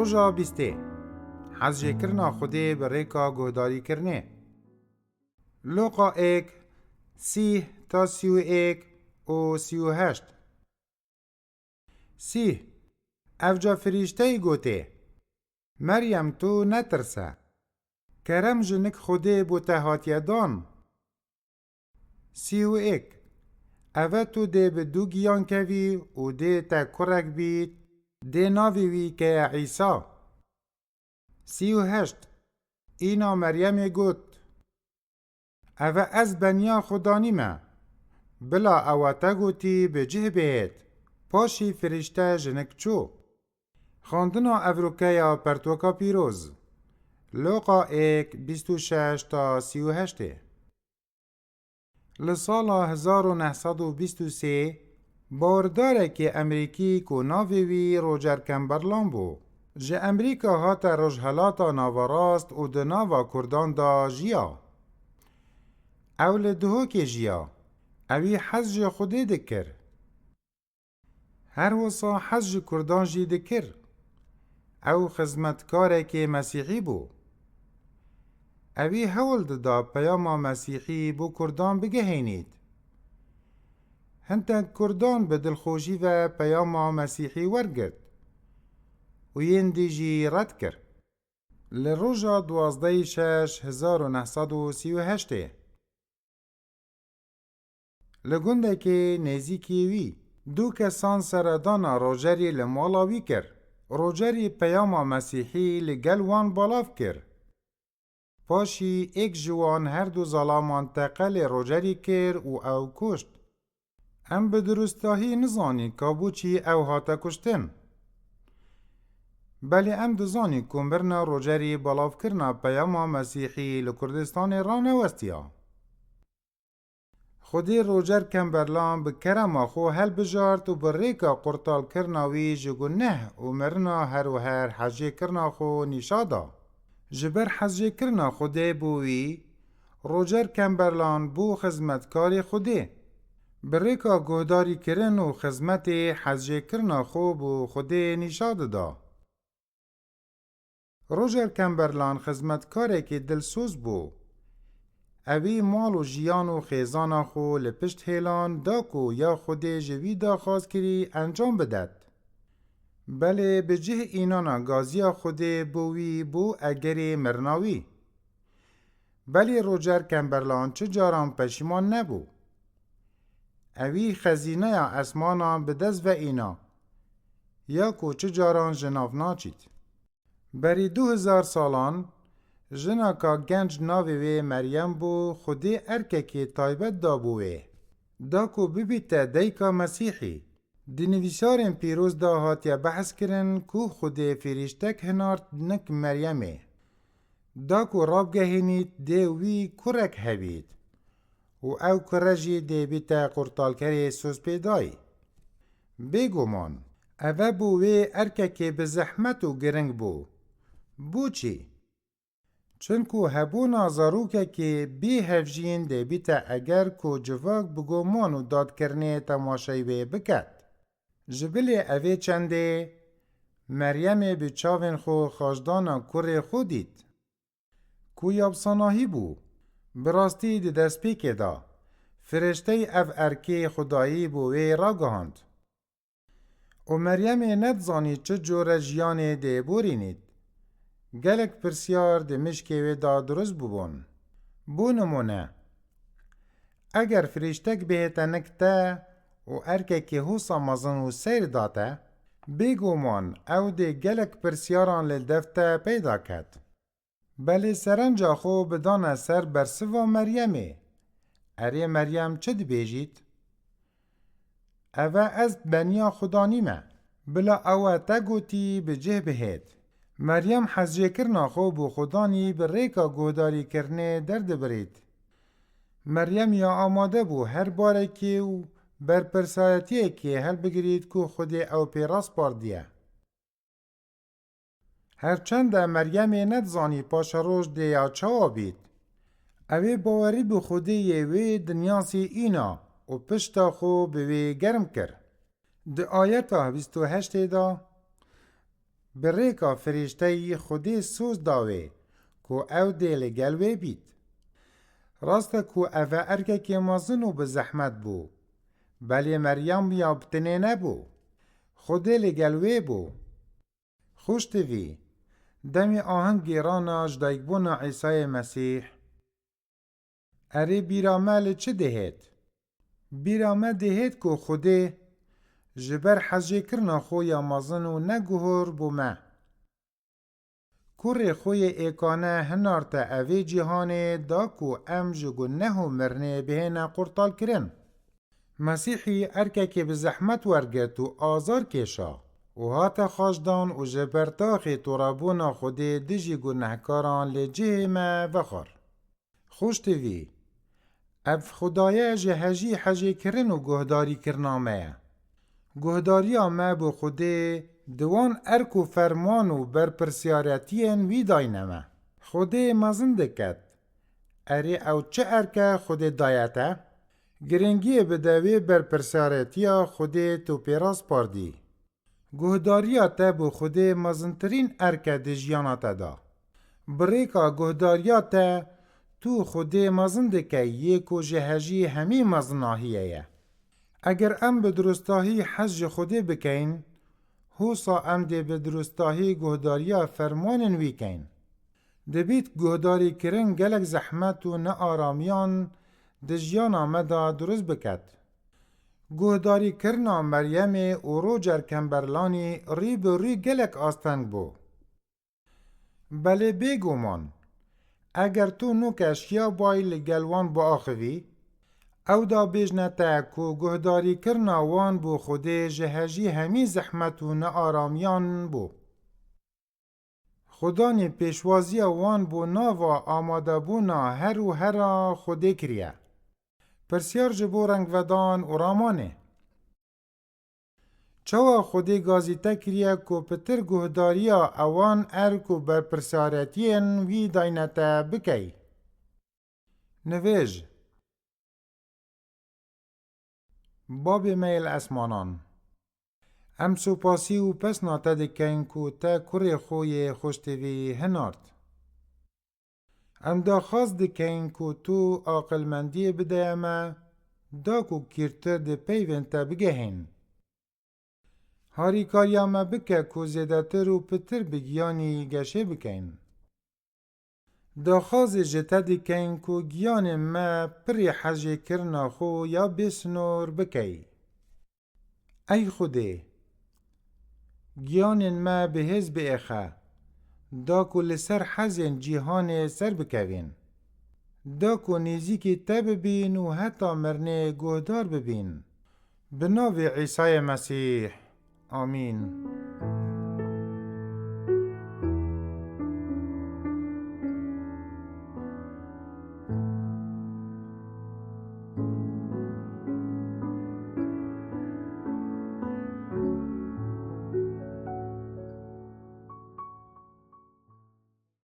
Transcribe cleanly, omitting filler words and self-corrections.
روژا بیسته حزجه کرنا خوده به ریکا گهداری کرنه. لوقا 1 30 تا 31 و 38. 30 افجا فریشته گوته مریم تو نترسه کرم جنک خوده بوته هاتیه دان. 31 اوه تو ده به دو گیان کوی و ده تا کرک بید ده ناوی وی که عیسا. 38 اینا مریم گوت اوه از بنیا خدانی ما بلا اوه تا گوتی به جه بهت پاشی فرشته جنک چو. خواندنا افروکیا پرتوکا پیروز لوقا 1 26 تا 38. لسالا 1923 بارداره که امریکی کو ناویوی روجر کمبرلان بو. جه امریکا هاتا رجحلاتا ناوراست و دناوا کردان دا جیا. اول دهو که جیا اوی حزج خوده دکر. هر وصا حزج کردان جی دکر. او خدمتکاره که مسیحی بو. اوی هول دا پیاما مسیحی بو کردان بگهینید. هنتن کردان به دلخوشی و پیاما مسیحی ورگرد. و ین دیجی رد کرد. لروژا 12/6/1938 لگنده که نزیکی وی دو کسان سردانا روجری لمالاوی کرد. روجری پیاما مسیحی لگل وان بالاف کرد. پاشی ایک جوان هر دو ظلامان تقل روجری کرد و او کشت. ام به درستاهی نزانی کابو چی او هاتا کشتن. بلی ام دزانی کمبرنا روجری بالاف کرنا پیاما مسیحی لکردستان را نوستیا. خودی روجر کمبرلان به کرما خو هل بجارت و بریکا قرطال کرناوی جگو نه و مرنا هر و هر حجه کرنا خو نیشادا. جبر حجه کرنا خوده بوی روجر کمبرلان بو خدمتکاری خوده. بریکا گهداری کرن و خدمت حجه کرنا خو بو خوده نیشاد دا. روجر کمبرلان خدمتکاری که دلسوز بو. اوی مال و جیان و خیزانا خو لپشت هیلان داکو یا خود جوی دا خواست کری انجام بدد. بله به جه اینانا گازیا خود بوی بو اگر مرناوی. بله روجر کمبرلان چه جاران پشیمان نبو. اوی خزینه یا اسمانا به دست و اینا. یا کو چه جاران جناف ناچید. بری 2000 سالان جنا کا گنج ناوی مریم بو خودی ارککی تایبت دا بوه. دا کو ببیتا دیکا مسیحی. دینویسارن پیروز دا هاتیا بحث کرن کو خودی فریشتک هنارد نک مریمه. دا کو راب گهینید دیوی کرک هبید. و او کرجی دی بیتا قرطالکری سوز پیدای. بگومان اوه بوه ارککی بزحمت و گرنگ بو. بو چی؟ چونکو هبونا زاروکه که بی هفجین ده بیتا اگر کو جواک بگومان و داد کرنه تماشایی بکد. جبل اوه چنده مریم بچاون خو خاجدانا کره خودید. کو یابساناهی بو. براستی ده دست پیکه دا. فرشته اف ارکه خدایی بوه را گهاند. و مریم ندزانی چه جور جیان ده بورینید. گلک پرسیار ده مشکوه دا درست ببون. بو نمونه اگر فرشتک بهتا نکتا و ارکه که حوصا مزن و سیر داتا بگومان او ده گلک پرسیاران لدفتا پیدا کد. بله سرنجا خو بدان سر برسوا مریمه. اره مریم چه دی بیجید؟ اوه از بنیا خدا نیمه. بلا اوه تا گوتی به جه بهید. مریم حزجه کرنا خو بو خدانی به ریکا گهداری کرنه درد برید. مریم یا آماده بو هر باره که او بر پرسایتیه که هل بگرید که خود او پیراس باردیه. هرچند مریم ندزانی پاش روش ده یا چاوا بید. اوی باوری بو خوده یوی دنیاسی اینا و پشتا خو بوی گرم کر. ده آیتا 28 دا بریکا فرشته خودی سوز داوه کو او ده لگل وی بید. راست کو او ارکه که مازنو به زحمت بو. بلی مریم یا بتنه نبو. خودی لگل وی بو. خوش تیوی. دمی آهنگ گیرانا جدایگبونا عیسی مسیح. اره بیرامل چه دهید؟ بیرامل دهید که خوده جبر حجی کرنا خوی مازنو نگوهر بومه. کور خوی ایکانه هنارت اوی جهانه دا کو ام جگو نهو مرنه بهینا قرطال کرن. مسیحی ارکه که به زحمت ورگت و آزار کشا و هات خاشدان و جبرتاخی ترابونا خوده دیجی گنهکاران لجه ما وخور. خوش تیوی. اف خدایه جهجی حجی کرن و گهداری کرنامه. گهداری ما بو خوده دوان ارک و فرمان و برپرسیارتین وی داینمه. خوده مزن دکت. اری او چه ارکه خوده دایته؟ گرنگی بدوی برپرسیارتیا خوده تو پیراس پاردی. گهداریا تا بو خوده مزنترین ارکه دی جیاناتا دا. بریکا گهداریا تا تو خوده مزن دکه یکو جهجی همی مزناهیه. اگر ام به درستاهی حج خوده بکین، حوصا ام ده به درستاهی گهداریا فرمانن ویکین. دبیت گهداری کرن گلک زحمت و نه آرامیان ده جیان آمده درست بکد. گهداری کرنا مریم او روجر کمبرلانی ری به ری گلک آستنگ بو. بله بگومان، اگر تو نوکش یا بای لگلوان با آخوی، او دا بیجنتا کو گهداری کرنا وان بو خوده جهجی همی زحمت و نه آرامیان بو. خدانی پیشوازی وان بو ناوا آماده بونا هر و هر خوده کریه. پرسیار جبو رنگ ودان و رامانه. چوا خوده گازیتا کریه کو پتر گهداریا اوان ارکو بر پرسیارتین وی داینتا بکی. نویج باب میل اسمانان ام سوپاسی و پس ناتا دکین کو تا کره خوی خوشتوی هنارد. ام دا خواست دکین کو تو عاقلمندی بده اما دا کو کیرتر ده پیوین تا بگهین. هاری کاریا ما بکه کو زیدتر و پتر بگیانی گشه بکین. دا خواست جتا دکین کو گیان ما پری حجی کرنا خو یا بسنور بکی. ای خوده گیان ما به حزب اخه دا کو لسر حزن جیهان سر بکوین. دا کو نیزیکی تا ببین و حتی مرنه گهدار ببین. بناو عیسی مسیح آمین.